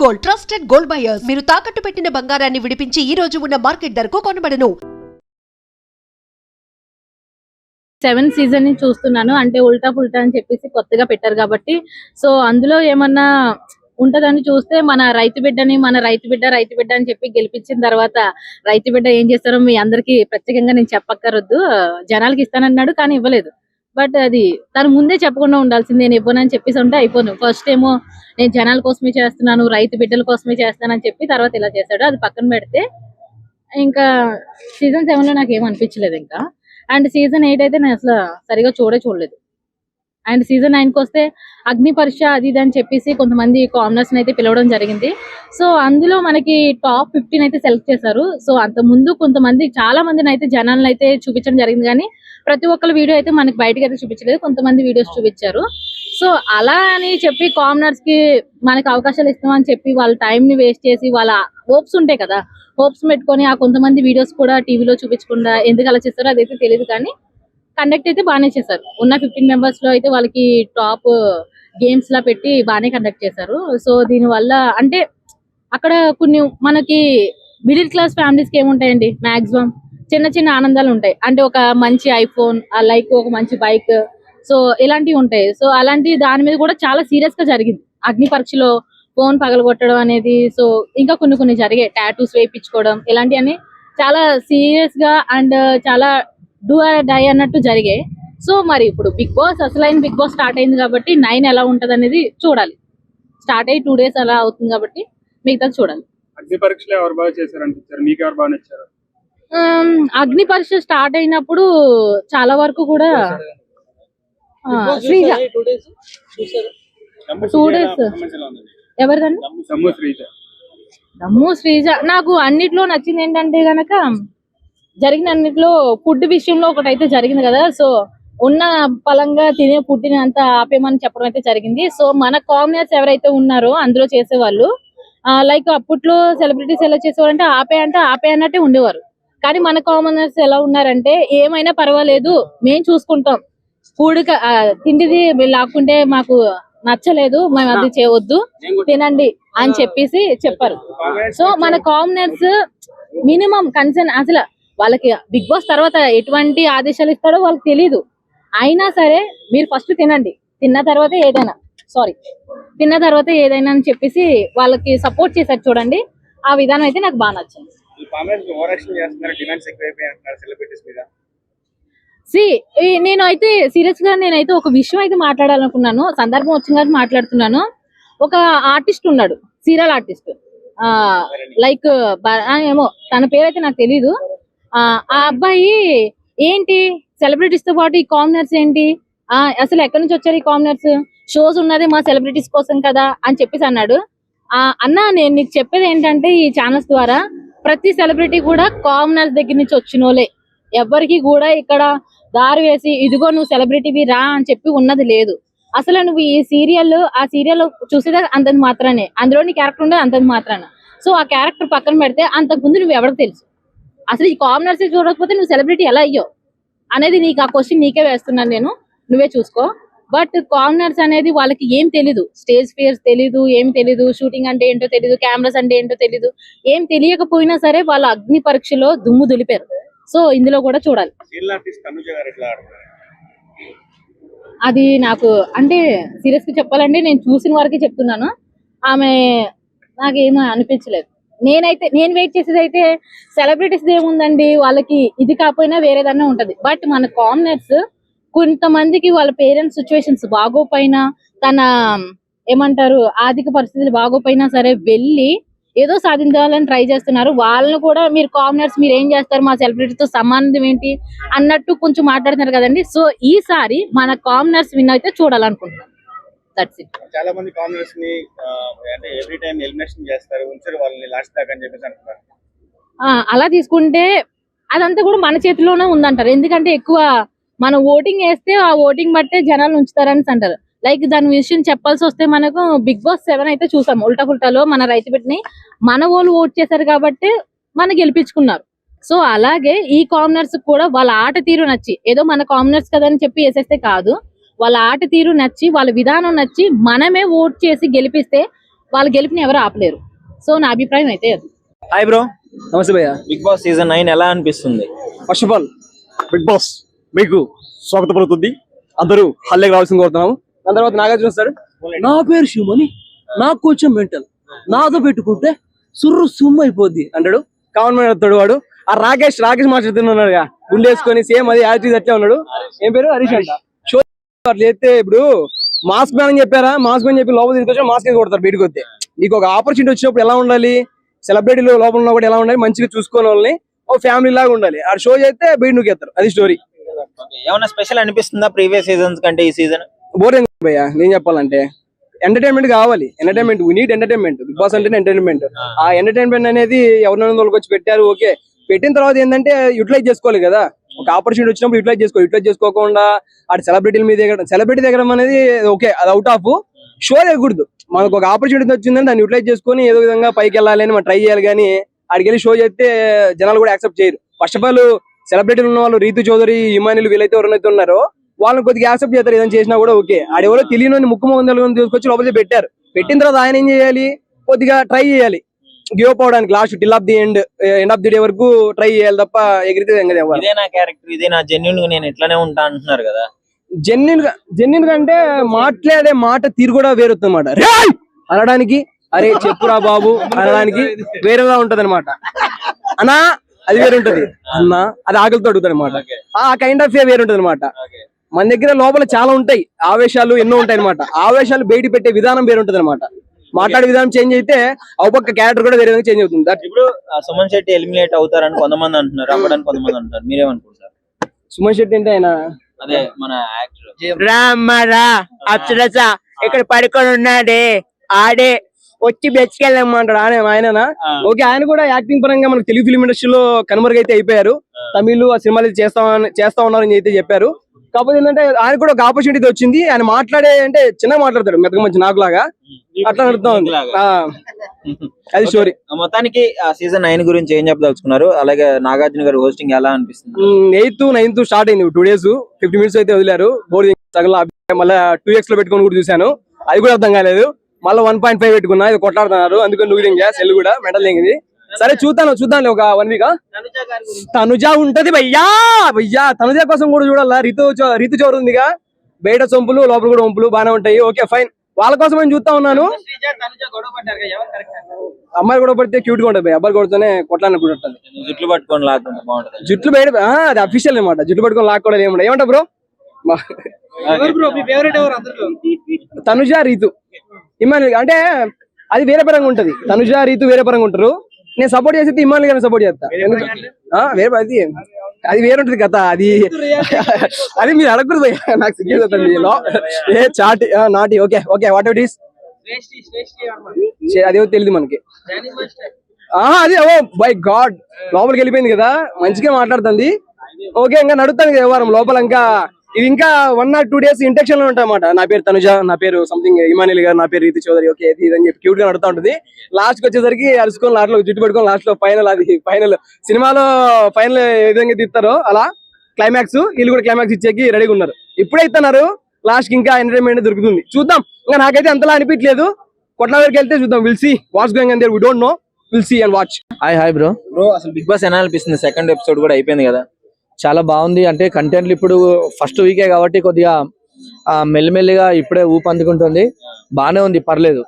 Gold, trusted gold buyers. మీరు తాకట్టు పెట్టిన బంగారాన్ని విడిపించి ఈ రోజు ఉన్న మార్కెట్ ధరకు కొనబడను. 7th సీజన్ ని చూస్తున్నాను. అంటే ఉల్టా పుల్టా అని చెప్పేసి కొత్తగా పెట్టారు కాబట్టి, సో అందులో ఏమన్నా ఉంటదని చూస్తే మన రైతు బిడ్డ అని చెప్పి గెలిపించిన తర్వాత రైతు బిడ్డ ఏం చేస్తారో మీ అందరికి ప్రత్యేకంగా నేను చెప్పక్కర్వద్దు. జనాలకి ఇస్తానన్నాడు కానీ ఇవ్వలేదు. బట్ అది తను ముందే చెప్పకుండా ఉండాల్సింది. నేను ఇవ్వనని చెప్పేసి ఉంటే అయిపోను. ఫస్ట్ ఏమో నేను జనాల కోసమే చేస్తున్నాను, రైతు బిడ్డల కోసమే చేస్తానని చెప్పి తర్వాత ఇలా చేశాడు. అది పక్కన పెడితే ఇంకా సీజన్ 7 లో నాకు ఏం అనిపించలేదు ఇంకా. అండ్ సీజన్ 8 అయితే నేను అసలు సరిగా చూడలేదు. అండ్ సీజన్ 9కి వస్తే అగ్ని పరీక్ష అది ఇది అని చెప్పేసి కొంతమంది కామనర్స్ అయితే పిలవడం జరిగింది. సో అందులో మనకి టాప్ 15 అయితే సెలెక్ట్ చేశారు. సో అంత ముందు కొంతమంది చాలా మందిని అయితే జనాలను అయితే చూపించడం జరిగింది కానీ ప్రతి ఒక్కరి వీడియో అయితే మనకి బయటకి అయితే చూపించలేదు. కొంతమంది వీడియోస్ చూపించారు. సో అలా అని చెప్పి కామనర్స్ కి మనకి అవకాశాలు ఇస్తామని చెప్పి వాళ్ళ టైం ని వేస్ట్ చేసి వాళ్ళ హోప్స్ ఉంటాయి కదా, హోప్స్ పెట్టుకొని ఆ కొంతమంది వీడియోస్ కూడా టీవీలో చూపించకుండా ఎందుకు అలా చేస్తారో అదైతే తెలియదు. కానీ కండక్ట్ అయితే బాగానే చేశారు. ఉన్న 15 మెంబర్స్ లో అయితే వాళ్ళకి టాప్ గేమ్స్ లా పెట్టి బాగానే కండక్ట్ చేశారు. సో దీని వల్ల అంటే అక్కడ కొన్ని మనకి మిడిల్ క్లాస్ ఫ్యామిలీస్ కి ఏముంటాయండి, మాక్సిమం చిన్న చిన్న ఆనందాలు ఉంటాయి. అంటే ఒక మంచి ఐఫోన్, లైక్ ఒక మంచి బైక్, సో ఇలాంటివి ఉంటాయి. సో అలాంటి దాని మీద కూడా చాలా సీరియస్ గా జరిగింది. అగ్ని పరీక్షలో ఫోన్ పగలగొట్టడం అనేది, సో ఇంకా కొన్ని జరిగాయి. టాటూస్ వేయించుకోవడం ఇలాంటివన్నీ చాలా సీరియస్ గా అండ్ చాలా డూ ఆర్ డై అన్నట్టు జరిగాయి. సో మరి ఇప్పుడు బిగ్ బాస్ అసలైన బిగ్ బాస్ స్టార్ట్ అయింది కాబట్టి 9 ఎలా ఉంటది అనేది చూడాలి. స్టార్ట్ అయ్యి 2 days అలా అవుతుంది కాబట్టి మిగతా చూడాలి. అగ్ని పరీక్షలు ఎవరు బాగా చేశారనిపించారు? మీకు ఎవరు బాగా నచ్చారు? అగ్ని పరీక్ష స్టార్ట్ అయినప్పుడు చాలా వరకు కూడా శ్రీజ 2 days ఎవరిదండి దమ్ము శ్రీజ. నాకు అన్నిట్లో నచ్చింది ఏంటంటే గనక జరిగిన అన్నిట్లో ఫుడ్ విషయంలో ఒకటైతే జరిగింది కదా. సో ఉన్న పలంగా తినే ఫుడ్ని అంతా ఆపేమని చెప్పడం అయితే జరిగింది. సో మన కామనర్స్ ఎవరైతే ఉన్నారో అందులో చేసేవాళ్ళు లైక్ అప్పట్లో సెలబ్రిటీస్ ఎలా చేసేవారు అంటే ఆపే అన్నట్టే ఉండేవారు. కానీ మన కామనర్స్ ఎలా ఉన్నారంటే ఏమైనా పర్వాలేదు మేము చూసుకుంటాం, ఫుడ్ తిండిది లాక్కుంటే మాకు నచ్చలేదు, మేము అది చేయవద్దు, తినండి అని చెప్పేసి చెప్పారు. సో మన కామనర్స్ మినిమం కన్సర్న్, అసలు వాళ్ళకి బిగ్ బాస్ తర్వాత ఎటువంటి ఆదేశాలు ఇస్తాడో వాళ్ళకి తెలీదు. అయినా సరే మీరు ఫస్ట్ తినండి, తిన్న తర్వాత ఏదైనా అని చెప్పేసి వాళ్ళకి సపోర్ట్ చేశారు చూడండి. ఆ విధానం అయితే నాకు బాగా నచ్చింది. నేనైతే సీరియస్ గా ఒక విషయం అయితే మాట్లాడాలనుకున్నాను. సందర్భం వచ్చిందని మాట్లాడుతున్నాను. ఒక ఆర్టిస్ట్ ఉన్నాడు, సీరియల్ ఆర్టిస్ట్, లైక్ ఏమో తన పేరైతే నాకు తెలీదు. ఆ అబ్బాయి ఏంటి సెలబ్రిటీస్ తో పాటు ఈ కామనర్స్ ఏంటి, అసలు ఎక్కడి నుంచి వచ్చారు ఈ కామనర్స్, షోస్ ఉన్నది మా సెలబ్రిటీస్ కోసం కదా అని చెప్పేసి అన్నాడు. అన్న నేను నీకు చెప్పేది ఏంటంటే ఈ ఛానల్స్ ద్వారా ప్రతి సెలబ్రిటీ కూడా కామనర్స్ దగ్గర నుంచి వచ్చినోలే. ఎవరికి కూడా ఇక్కడ దారి వేసి ఇదిగో నువ్వు సెలబ్రిటీవి రా అని చెప్పి ఉన్నది లేదు. అసలు నువ్వు ఈ ఆ సీరియల్ చూసేదే అంతది మాత్రానే, అందులో నీ క్యారెక్టర్ ఉండేది అంతది మాత్రాన. సో ఆ క్యారెక్టర్ పక్కన పెడితే అంతకుముందు నువ్వు ఎవరికి తెలుసు, అసలు ఈ కామనర్స్ చూడకపోతే నువ్వు సెలబ్రిటీ ఎలా అయ్యో అనేది నీకు ఆ క్వశ్చన్ నీకే వేస్తున్నాను నేను, నువ్వే చూసుకో. బట్ కామనర్స్ అనేది వాళ్ళకి ఏం తెలీదు, స్టేజ్ ఫియర్స్ తెలీదు, ఏం తెలీదు, షూటింగ్ అంటే ఏంటో తెలీదు, కెమెరాస్ అంటే ఏంటో తెలీదు. ఏం తెలియకపోయినా సరే వాళ్ళ అగ్ని పరీక్షలో దుమ్ము దులిపారు. సో ఇందులో కూడా చూడాలి. అది నాకు అంటే సీరియస్ గా చెప్పాలంటే నేను చూసిన వరకే చెప్తున్నాను. ఆమె నాకేమో అనిపించలేదు. నేను వెయిట్ చేసేది అయితే సెలబ్రిటీస్ ఏముందండి, వాళ్ళకి ఇది కాకపోయినా వేరేదన్నా ఉంటది. బట్ మన కామనర్స్ కొంతమందికి వాళ్ళ పేరెంట్స్ సిచ్యువేషన్స్ బాగోపోయినా, తన ఏమంటారు ఆర్థిక పరిస్థితులు బాగోపోయినా సరే వెళ్ళి ఏదో సాధించాలని ట్రై చేస్తున్నారు. వాళ్ళని కూడా మీరు కామనర్స్ మీరు ఏం చేస్తారు, మా సెలబ్రిటీతో సంబంధం ఏంటి అన్నట్టు కొంచెం మాట్లాడుతున్నారు కదండి. సో ఈసారి మన కామనర్స్ విన్ అయితే చూడాలనుకుంటున్నాను. That's it. చాలా మంది కామనర్స్ ని అంటే ఎవ్రీ టైం ఎలిమినేషన్ చేస్తారు, ఉంచారు వాళ్ళని లాస్ట్ దాకా అని చెప్పేసి అంటున్నారు. అలా తీసుకుంటే అదంతా కూడా మన చేతిలోనే ఉందంటారు. ఎందుకంటే ఎక్కువ మనం ఓటింగ్ వేస్తే ఆ ఓటింగ్ బట్టే జనాలు ఉంచుతారని అంటారు. లైక్ దాని విషయం చెప్పాల్సి వస్తే మనకు బిగ్ బాస్ 7 అయితే చూసాం. ఉల్టా పుల్టాలో మన రైతు బిడ్డని మన వాళ్ళు ఓట్ చేశారు కాబట్టి మన గెలిపించుకున్నారు. సో అలాగే ఈ కామనర్స్ కూడా వాళ్ళ ఆట తీరు నచ్చి, ఏదో మన కామనర్స్ కదా అని చెప్పి వేసేస్తే కాదు, వాళ్ళ ఆట తీరు నచ్చి, వాళ్ళ విధానం నచ్చి మనమే ఓట్ చేసి గెలిపిస్తే వాళ్ళ గెలుపుని ఎవరు ఆపలేరు. సో నా అభిప్రాయం అయితే అది. హాయ్ బ్రో, నమస్తే భయ్య. బిగ్ బాస్ సీజన్ 9 ఎలా అనిపిస్తుంది? First of all Bigg Boss మీకు స్వాగతం పలుకుతుంది. అందరూ హల్లేకి రావాల్సింది కోరుతున్నాము. దాని తర్వాత నాగార్జున వస్తాడు. నా పేరు శివమని, నాకు కొంచెం మెంటల్, నాతో పెట్టుకుంటే సుర్రు సుమ్ము అయిపోద్ది అంటాడు. కామన్ మ్యాన్ వస్తాడు వాడు. ఆ రాకేష్ మాట్లాడుతూ ఉన్నాడుగా, గుండేసుకొని సేమ్ అది యాక్టివ్ అట్లే ఉన్నాడు. ఏం పేరు? హరీష్ అంట. షో అట్లా చేస్తే ఇప్పుడు మాస్క్ మ్యాన్ అని చెప్పారా, మాస్క్ మ్యాన్ చెప్పి లోపల తీసుకొచ్చి మాస్క్ కొడతారు బయటకు వస్తే. నీకు ఒక ఆపర్చునిటీ వచ్చినప్పుడు ఎలా ఉండాలి? సెలబ్రిటీలు లోపల ఉన్నా కూడా ఎలా ఉండాలి? మంచిగా చూసుకునే వాళ్ళని ఓ ఫ్యామిలీ లాగా ఉండాలి. ఆ షో చేస్తే బయట నూకెత్తారు. అది స్టోరీ. ఏమైనా స్పెషల్ అనిపిస్తుందా ప్రీవియస్ సీజన్స్ కంటే ఈ సీజన్? బోరింగ్ భయ్య. నేను చెప్పాలంటే ఎంటర్టైన్మెంట్ కావాలి. Entertainment, we need entertainment. Bigg Boss అంటే ఎంటర్టైన్మెంట్. ఆ ఎంటర్టైన్మెంట్ అనేది ఎవరినైనా వాళ్ళకి వచ్చి పెట్టారు, ఓకే. పెట్టిన తర్వాత ఏంటంటే యూటిలైజ్ చేసుకోవాలి కదా. ఒక ఆపర్చునిటీ వచ్చినప్పుడు యూటిలైజ్ చేసుకోకుండా అటు సెలబ్రిటీల మీద సెలబ్రిటీ దగ్గర అనేది ఓకే, అది అవుట్ ఆఫ్. షో ఎగకూడదు. మనకు ఒక ఆపర్చునిటీ వచ్చిందని దాన్ని యూటిలైజ్ చేసుకొని ఏదో విధంగా పైకి వెళ్ళాలి అని మనం ట్రై చేయాలి. కానీ ఆడికి వెళ్ళి షో చేస్తే జనాలు కూడా యాక్సెప్ట్ చేయరు. ఫస్ట్ ఆఫ్ ఆల్ సెలబ్రిటీలు ఉన్న వాళ్ళు రీతు చౌదరి, ఇమానుయల్ వీళ్ళైతే ఎవరైతే ఉన్నారో వాళ్ళని కొద్దిగా యాక్సెప్ట్ చేస్తారు. ఏదైనా చేసినా కూడా ఓకే. ఆడెవరో తెలియని ముక్కు మొహం తీసుకొచ్చి లోపలికి పెట్టారు. పెట్టిన తర్వాత ఆయన ఏం చేయాలి? కొద్దిగా ట్రై చేయాలి గివ్ అప్ అవడానికి. Last till of the end of the day వరకు ట్రై చేయాలి తప్ప ఎగిరితే ఇదే నా క్యారెక్టర్, ఇదే నా జెన్యూన్ గా నేను ఇట్లానే ఉంటా అంటున్నారు కదా. జెన్యున్ గా అంటే మాట్లాడే మాట తీరు కూడా వేరుతుంది అనమాట. అనడానికి అరే చెప్పురా బాబు అనడానికి వేరేలా ఉంటది అనమాట. అన్నా అది వేరు ఉంటది, అన్నా అది ఆకలితో అడుగుతాడు అనమాట. ఆ కైండ్ ఆఫ్ వేరు ఉంటది అనమాట. మన దగ్గర లోపల చాలా ఉంటాయి, ఆవేశాలు ఎన్నో ఉంటాయి అనమాట. ఆవేశాలు బయట పెట్టే విధానం వేరు ఉంటది అనమాట. మాట్లాడే విధానం చేంజ్ అయితే అవపక్క క్యారెక్టర్ కూడా వేరే విధంగా చేంజ్ అవుతుంది. ఇప్పుడు సుమన్ శెట్టి ఎలిమినేట్ అవుతారని కొంతమంది అంటున్నారు, అవ్వడానికి కొంతమంది అంటున్నారు. మీరేమనుకుంటారు? సుమన్ శెట్టి అంటే ఆయన అదే మన యాక్టర్ రామరా అప్సరస ఇక్కడ పడుకొని ఉన్నాడే ఆడే వచ్చి బెచ్చుకెళ్ళమంటాడు ఆయననా. ఓకే, ఆయన కూడా యాక్టింగ్ పరంగా మనకు తెలుగు ఫిల్మ్ ఇండస్ట్రీలో కనుమరుగైతే అయిపోయారు. తమిళ్ ఆ సినిమాలు చేస్తా ఉన్నారని అయితే చెప్పారు. కాకపోతే ఏంటంటే ఆయన కూడా ఒక ఆపర్చునిటీ వచ్చింది. ఆయన మాట్లాడే అంటే చిన్నగా మాట్లాడతాడు, మెత్తగా మంచి నాకులాగా అట్లా నడుతుంది. అది స్టోరీ. మొత్తానికి సీజన్ 9 గురించి ఏం చెప్పదలుచుకున్నారు? అలాగే నాగార్జున గారు హోస్టింగ్ ఎలా అనిపిస్తుంది? 8th 9th స్టార్ట్ అయింది. 2 days 50 minutes అయితే వదిలారు. మళ్ళీ 2x లో పెట్టుకొని కూడా చూశాను, అది కూడా అర్థం కాలేదు. మళ్ళీ 1.5 పెట్టుకున్నా, ఇది కొట్లాడుతున్నారు. అందుకని నువ్వు సెల్ కూడా మెడల్ లేనిది. సరే చూద్దాం ఒక 1 week. తనుజ ఉంటది భయ్యా. తనుజ కోసం కూడా చూడాలా. రీతు చౌదరి ఉందిగా, బయట సొంపులు లోపల కూడా వంపులు బాగానే ఉంటాయి. ఓకే ఫైన్, వాళ్ళ కోసం నేను చూస్తా ఉన్నాను. అమ్మాయి కూడా పడితే క్యూట్ గా ఉంటుంది, అబ్బాయి కొడితేనే కొట్లాడుకుంటుంది. జుట్లు పట్టుకొని లాక్కుంటే బాగుంటుంది. జుట్లు బయట అది అఫీషియల్ అనమాట. జుట్లు పట్టుకొని లాక్కోవడం ఏమంటా బ్రో? తనుజ రీతు ఇమానుయల్ అంటే అది వేరే పరంగా ఉంటది. తనుజ రీతు వేరే పరంగా ఉంటారు. నేను సపోర్ట్ చేస్తే ఇమానుయల్ గారిని సపోర్ట్ చేస్తా. అది వేరే ఉంటది కథ. అది మీరు అడగకూడదు, నాకు సిగ్గుతుంది. ఏ చాటి నాటి okay whatever it is అదేవో తెలియదు మనకి. అది ఓ బై గాడ్ లోపలికి వెళ్ళిపోయింది కదా, మంచిగా మాట్లాడుతుంది. ఓకే, ఇంకా నడుస్తాను కదా వ్యవహారం లోపల. ఇంకా ఇది ఇంకా 1 or 2 days ఇంటెక్షన్ లో ఉంటాయన్నమాట. నా పేరు తనుజ, నా పేరు సంథింగ్ ఇమానుయల్ గారు, నా పేరు రీతు చౌదరి, ఓకే ఇదని చెప్పి క్యూట్ గా నడుతా ఉంటుంది. లాస్ట్ కి వచ్చేసరికి అరుచుకొని లాస్ట్ లో జుట్టు పెట్టుకొని లాస్ట్ లో ఫైనల్. అది ఫైనల్ సినిమాలో ఫైనల్ ఏ విధంగా తీస్తారో అలా క్లైమాక్స్ వీళ్ళు కూడా క్లైమాక్స్ ఇచ్చేకి రెడీగా ఉన్నారు. ఇప్పుడే ఇస్తున్నారు, లాస్ట్ కి ఇంకా ఎంటర్టైన్మెంట్ దొరుకుతుంది. చూద్దాం. ఇంకా నాకైతే అంతలా అనిపించలేదు. కొట్ల వరకు వెళ్తే చూద్దాం. Will see what's going on there, we don't know, will see and watch. Hi bro. అసలు బిగ్ బాస్ ఎలా అనిపిస్తుంది? సెకండ్ ఎపిసోడ్ కూడా అయిపోయింది కదా. చాలా బాగుంది. అంటే కంటెంట్లు ఇప్పుడు ఫస్ట్ వీకే కాబట్టి కొద్దిగా మెల్లిమెల్లిగా ఇప్పుడే ఊపు అందుకుంటుంది. బానే ఉంది, పర్లేదు.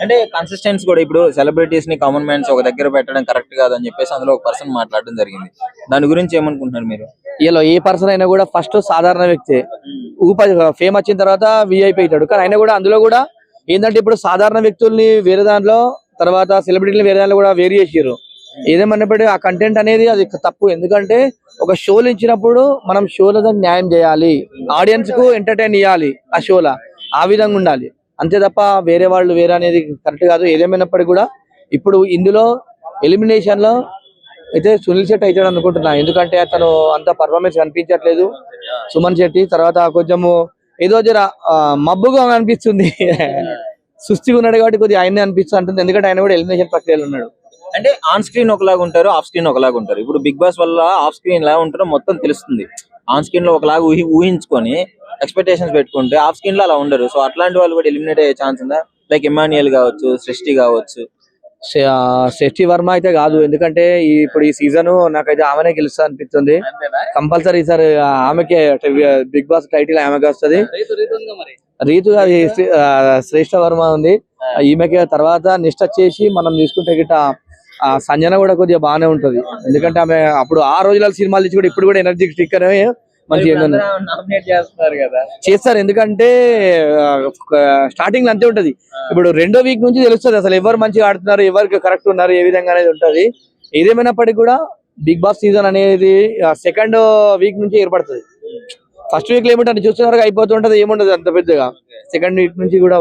అంటే కన్సిస్టెన్సీ కూడా ఇప్పుడు సెలబ్రిటీస్ ని కామన్ మ్యాన్స్ ఒక దగ్గర పెట్టడం కరెక్ట్ కాదని చెప్పేసి అందులో ఒక పర్సన్ మాట్లాడడం జరిగింది. దాని గురించి ఏమనుకుంటున్నారు మీరు? ఇలా ఏ పర్సన్ అయినా కూడా ఫస్ట్ సాధారణ వ్యక్తి ఫేమ్ వచ్చిన తర్వాత విఐపీ అవుతాడు. కానీ అయినా కూడా అందులో కూడా ఏంటంటే ఇప్పుడు సాధారణ వ్యక్తుల్ని వేరే దాంట్లో, తర్వాత సెలబ్రిటీని వేరే దాంట్లో కూడా వేరు చేసారు. ఏదేమన్నప్పుడు ఆ కంటెంట్ అనేది అది తప్పు. ఎందుకంటే ఒక షోలు ఇచ్చినప్పుడు మనం షోలో దాన్ని న్యాయం చేయాలి, ఆడియన్స్ కు ఎంటర్టైన్ ఇవ్వాలి, ఆ షోలా ఆ విధంగా ఉండాలి. అంతే తప్ప వేరే వాళ్ళు వేరే అనేది కరెక్ట్ కాదు. ఏదేమైనప్పటికీ కూడా ఇప్పుడు ఇందులో ఎలిమినేషన్ లో అయితే సునీల్ శెట్టి అవుతాడు అనుకుంటున్నా. ఎందుకంటే అతను అంత పర్ఫార్మెన్స్ కనిపించట్లేదు. సుమన్ శెట్టి తర్వాత కొంచెము ఏదో జర మబ్బుగా అనిపిస్తుంది. సుస్థిగా ఉన్నాడు కాబట్టి కొద్దిగా ఆయనే అనిపిస్తుంది. ఎందుకంటే ఆయన కూడా ఎలిమినేషన్ ప్రక్రియలో ఉన్నాడు. అంటే ఆన్ స్క్రీన్ ఒకలాగా ఉంటారు, ఆఫ్ స్క్రీన్ ఒకలాగా ఉంటారు. ఇప్పుడు బిగ్ బాస్ వల్ల ఆఫ్ స్క్రీన్ ఎలా ఉంటారో మొత్తం తెలుస్తుంది. ఆన్ స్క్రీన్ లో ఒకలాగా ఊహించుకొని ఎక్స్పెక్టేషన్స్ పెట్టుకుంటే ఆఫ్ స్క్రీన్ లో అలా ఉండరు. సో అట్లాంటి వాళ్ళు కూడా ఎలిమినేట్ అయ్యే ఛాన్స్ ఉందా? లైక్ ఇమాన్యుయల్ కావచ్చు, సృష్టి కావచ్చు. శశి వర్మ అయితే కాదు, ఎందుకంటే ఇప్పుడు ఈ సీజన్ నాకైతే ఆమెనే గెలుస్తా అనిపిస్తుంది. కంపల్సరీ సార్ ఆమెకే బిగ్ బాస్ టైటిల్ ఆమెకే వస్తుంది. రీతు గారి శ్రేష్ఠ వర్మ ఉంది, ఈమెకి తర్వాత నిష్ట చేసి మనం చూసుకుంటే గిట్ట సంజన కూడా కొద్దిగా బాగానే ఉంటది. ఎందుకంటే ఆమె అప్పుడు ఆ రోజుల సినిమాలు ఇచ్చి కూడా ఇప్పుడు కూడా ఎనర్జీ స్టిక్ అనేవి మంచిగా చేస్తారు. ఎందుకంటే స్టార్టింగ్ లో అంతే ఉంటది. ఇప్పుడు రెండో వీక్ నుంచి తెలుస్తుంది అసలు ఎవరు మంచిగా ఆడుతున్నారు, ఎవరికి కరెక్ట్ ఉన్నారు, ఏ విధంగా అనేది ఉంటది. ఏదేమైనప్పటికీ కూడా బిగ్ బాస్ సీజన్ అనేది సెకండ్ వీక్ నుంచి ఏర్పడుతుంది. ఫస్ట్ వీక్ లో ఏముంటుంది చూస్తున్నారు అయిపోతుంటది, ఏముండదు అంత పెద్దగా. సెకండ్ వీక్ నుంచి కూడా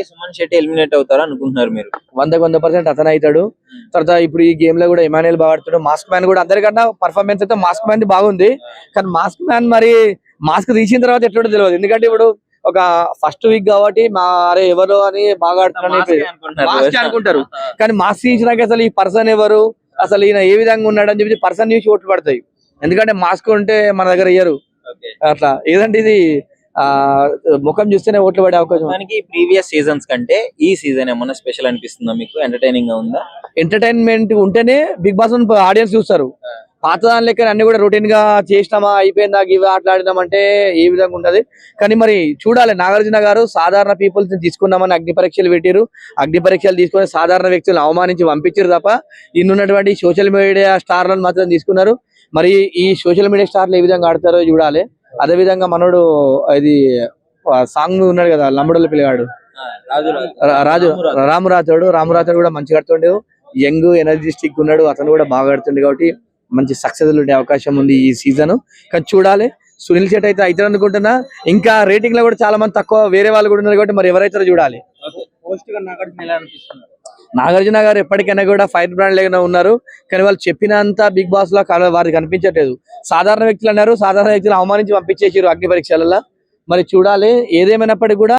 సుమన్ శెట్టి ఎలిమినేట్ అవుతారు అనుకుంటున్నారు మీరు? 100% అతను అవుతాడు. తర్వాత ఇప్పుడు ఈ గేమ్ లో కూడా ఇమాన్యుయల్ బాగా ఆడుతాడు. మాస్క్ మ్యాన్ కూడా అందరికన్నా పర్ఫార్మెన్స్ అయితే మాస్క్ మ్యాన్ బాగుంది. కానీ మాస్క్ మ్యాన్ మరి మాస్క్ తీసిన తర్వాత ఎట్లుంటో తెలియదు. ఎందుకంటే ఇప్పుడు ఒక ఫస్ట్ వీక్ కాబట్టి అరే ఎవరు అని బాగా ఆడుతున్నాడు మాస్క్ అనుకుంటారు. కానీ మాస్క్ తీసినాక అసలు ఈ పర్సన్ ఎవరు, అసలు ఈయన ఏ విధంగా ఉన్నాడు అని చెప్పి పర్సన్ చూసి ఓట్లు పడతాయి. ఎందుకంటే మాస్క్ ఉంటే మన దగ్గర ఇయ్యరు. అట్లా ఏదంటే ఇది ముఖం చూస్తేనే ఓట్లు పడే అవకాశం. ప్రీవియస్ సీజన్స్ కంటే ఈ సీజన్ ఏమన్నా స్పెషల్ అనిపిస్తుందా మీకు? ఎంటర్టైనింగ్ గా ఉందా? ఎంటర్టైన్మెంట్ ఉంటేనే బిగ్ బాస్ ఆడియన్స్ చూస్తారు. పాత దాని లెక్క అన్ని కూడా రొటీన్ గా చేసినామా అయిపోయిందా ఇవి ఆటలాడినామంటే ఏ విధంగా ఉంటది. కానీ మరి చూడాలి, నాగార్జున గారు సాధారణ పీపుల్స్ తీసుకున్నామని అగ్ని పరీక్షలు పెట్టారు. అగ్ని పరీక్షలు తీసుకొని సాధారణ వ్యక్తులను అవమానించి పంపించారు తప్ప ఇన్నున్నటువంటి సోషల్ మీడియా స్టార్లను మాత్రం తీసుకున్నారు. మరి ఈ సోషల్ మీడియా స్టార్లు ఏ విధంగా ఆడతారో చూడాలి. అదే విధంగా మనోడు ఇది సాంగ్ ఉన్నాడు కదా, లంబడోళ్ళ పిల్లగాడు రామురాథోడు కూడా మంచిగా ఆడుతుండే, యంగ్ ఎనర్జిస్టిక్ ఉన్నాడు, అతను కూడా బాగా ఆడుతుండే. కాబట్టి మంచి సక్సెస్ ఉండే అవకాశం ఉంది ఈ సీజన్. కానీ చూడాలి, సునీల్ శెట్టి అయితే అవుతారు అనుకుంటున్నా. ఇంకా రేటింగ్ లో కూడా చాలా మంది తక్కువ వేరే వాళ్ళు కూడా ఉన్నారు కాబట్టి మరి ఎవరైతారో చూడాలి. నాగార్జున గారు ఎప్పటికైనా కూడా ఫైర్ బ్రాండ్ లేకుండా ఉన్నారు. కానీ వాళ్ళు చెప్పినంత బిగ్ బాస్ లో వారికి కనిపించట్లేదు. సాధారణ వ్యక్తులు అన్నారు, సాధారణ వ్యక్తులు అవమానించి పంపించేసారు అగ్ని పరీక్షలలో. మరి చూడాలి, ఏదేమైనప్పటికీ కూడా